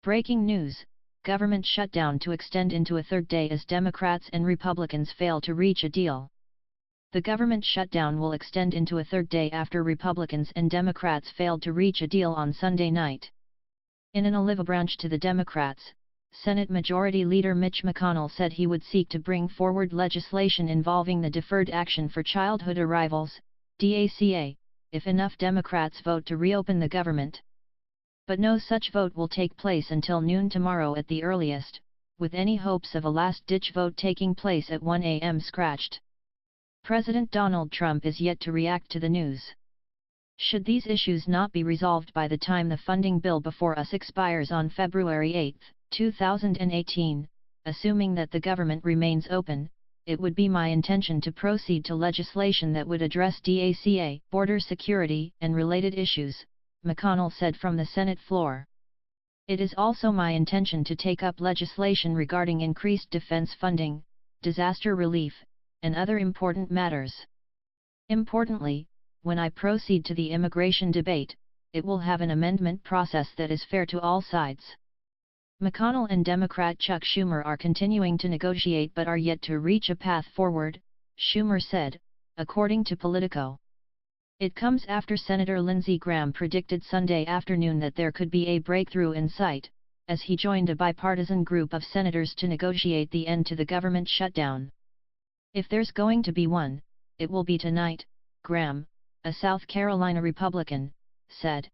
Breaking news, government shutdown to extend into a third day as Democrats and Republicans fail to reach a deal. The government shutdown will extend into a third day after Republicans and Democrats failed to reach a deal on Sunday night. In an olive branch to the Democrats, Senate Majority Leader Mitch McConnell said he would seek to bring forward legislation involving the Deferred Action for Childhood Arrivals, DACA, if enough Democrats vote to reopen the government. But no such vote will take place until noon tomorrow at the earliest, with any hopes of a last-ditch vote taking place at 1 a.m. scratched. President Donald Trump is yet to react to the news. Should these issues not be resolved by the time the funding bill before us expires on February 8, 2018, assuming that the government remains open, it would be my intention to proceed to legislation that would address DACA, border security, and related issues, McConnell said from the Senate floor. It is also my intention to take up legislation regarding increased defense funding, disaster relief, and other important matters. Importantly, when I proceed to the immigration debate, it will have an amendment process that is fair to all sides. McConnell and Democrat Chuck Schumer are continuing to negotiate but are yet to reach a path forward, Schumer said, according to Politico. It comes after Senator Lindsey Graham predicted Sunday afternoon that there could be a breakthrough in sight, as he joined a bipartisan group of senators to negotiate the end to the government shutdown. If there's going to be one, it will be tonight, Graham, a South Carolina Republican, said.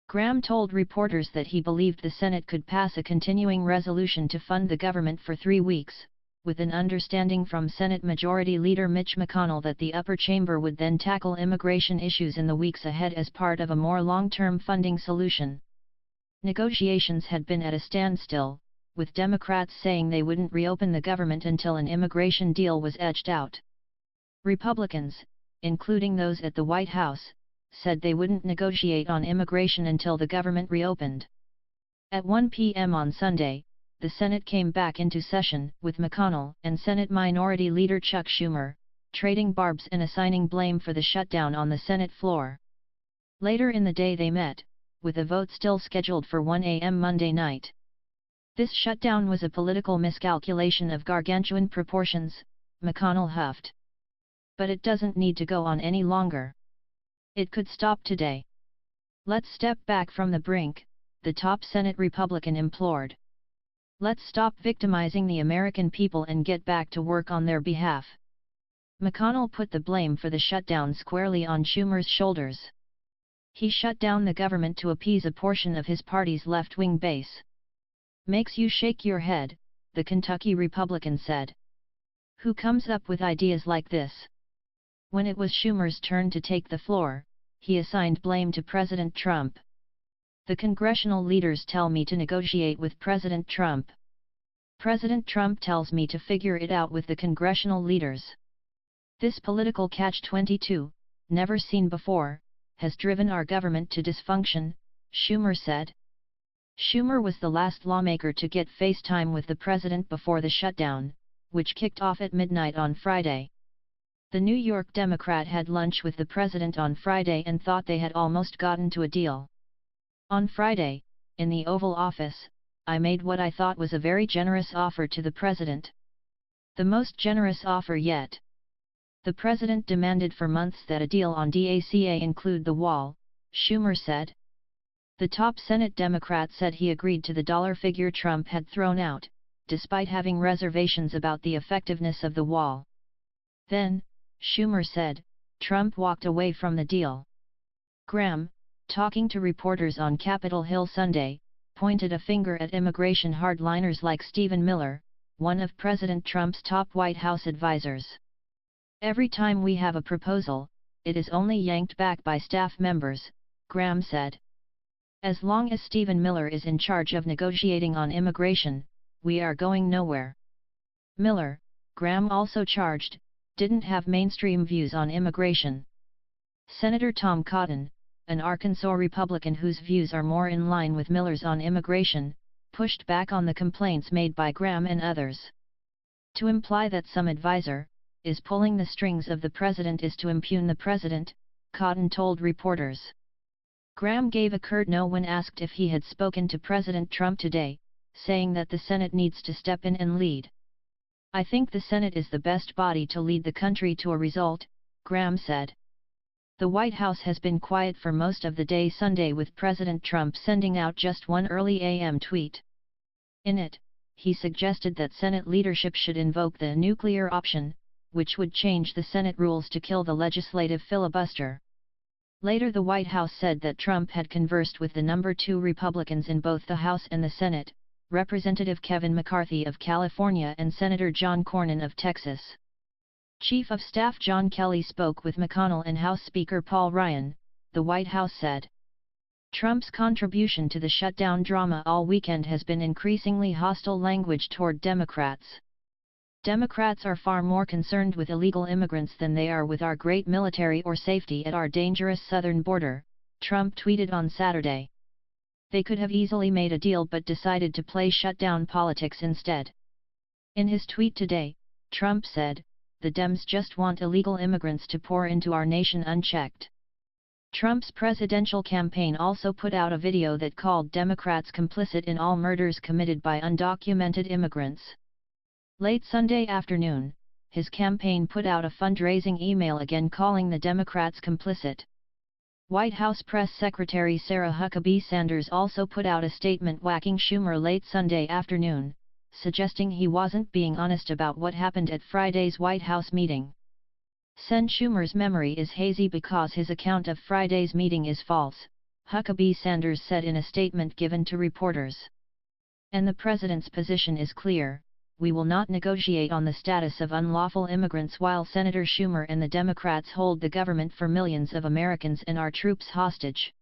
Graham told reporters that he believed the Senate could pass a continuing resolution to fund the government for 3 weeks, with an understanding from Senate Majority Leader Mitch McConnell that the upper chamber would then tackle immigration issues in the weeks ahead as part of a more long-term funding solution. Negotiations had been at a standstill, with Democrats saying they wouldn't reopen the government until an immigration deal was edged out. Republicans, including those at the White House, said they wouldn't negotiate on immigration until the government reopened. At 1 p.m. on Sunday, the Senate came back into session, with McConnell and Senate Minority Leader Chuck Schumer trading barbs and assigning blame for the shutdown on the Senate floor. Later in the day they met, with a vote still scheduled for 1 a.m. Monday night. This shutdown was a political miscalculation of gargantuan proportions, McConnell huffed. But it doesn't need to go on any longer. It could stop today. Let's step back from the brink, the top Senate Republican implored. Let's stop victimizing the American people and get back to work on their behalf. McConnell put the blame for the shutdown squarely on Schumer's shoulders. He shut down the government to appease a portion of his party's left-wing base. Makes you shake your head, the Kentucky Republican said. Who comes up with ideas like this? When it was Schumer's turn to take the floor, he assigned blame to President Trump. The congressional leaders tell me to negotiate with President Trump. President Trump tells me to figure it out with the congressional leaders. This political catch-22, never seen before, has driven our government to dysfunction, Schumer said. Schumer was the last lawmaker to get face time with the president before the shutdown, which kicked off at midnight on Friday. The New York Democrat had lunch with the president on Friday and thought they had almost gotten to a deal. On Friday, in the Oval Office, I made what I thought was a very generous offer to the president. The most generous offer yet. The president demanded for months that a deal on DACA include the wall, Schumer said. The top Senate Democrat said he agreed to the dollar figure Trump had thrown out, despite having reservations about the effectiveness of the wall. Then, Schumer said, Trump walked away from the deal. Graham, talking to reporters on Capitol Hill Sunday, pointed a finger at immigration hardliners like Stephen Miller, one of President Trump's top White House advisors. Every time we have a proposal, it is only yanked back by staff members, Graham said. As long as Stephen Miller is in charge of negotiating on immigration, we are going nowhere. Miller, Graham also charged, didn't have mainstream views on immigration. Senator Tom Cotton, an Arkansas Republican whose views are more in line with Miller's on immigration, pushed back on the complaints made by Graham and others. To imply that some advisor is pulling the strings of the president is to impugn the president, Cotton told reporters. Graham gave a curt no when asked if he had spoken to President Trump today, saying that the Senate needs to step in and lead. "I think the Senate is the best body to lead the country to a result," Graham said. The White House has been quiet for most of the day Sunday, with President Trump sending out just one early AM tweet. In it, he suggested that Senate leadership should invoke the nuclear option, which would change the Senate rules to kill the legislative filibuster. Later, the White House said that Trump had conversed with the number 2 Republicans in both the House and the Senate, Representative Kevin McCarthy of California and Senator John Cornyn of Texas. Chief of Staff John Kelly spoke with McConnell and House Speaker Paul Ryan, the White House said. Trump's contribution to the shutdown drama all weekend has been increasingly hostile language toward Democrats. "Democrats are far more concerned with illegal immigrants than they are with our great military or safety at our dangerous southern border," Trump tweeted on Saturday. "They could have easily made a deal but decided to play shutdown politics instead." In his tweet today, Trump said, "The Dems just want illegal immigrants to pour into our nation unchecked." Trump's presidential campaign also put out a video that called Democrats complicit in all murders committed by undocumented immigrants. Late Sunday afternoon, his campaign put out a fundraising email again calling the Democrats complicit. White House Press Secretary Sarah Huckabee Sanders also put out a statement whacking Schumer late Sunday afternoon, suggesting he wasn't being honest about what happened at Friday's White House meeting. "Sen. Schumer's memory is hazy because his account of Friday's meeting is false," Huckabee Sanders said in a statement given to reporters. "And the president's position is clear: we will not negotiate on the status of unlawful immigrants while Senator Schumer and the Democrats hold the government for millions of Americans and our troops hostage."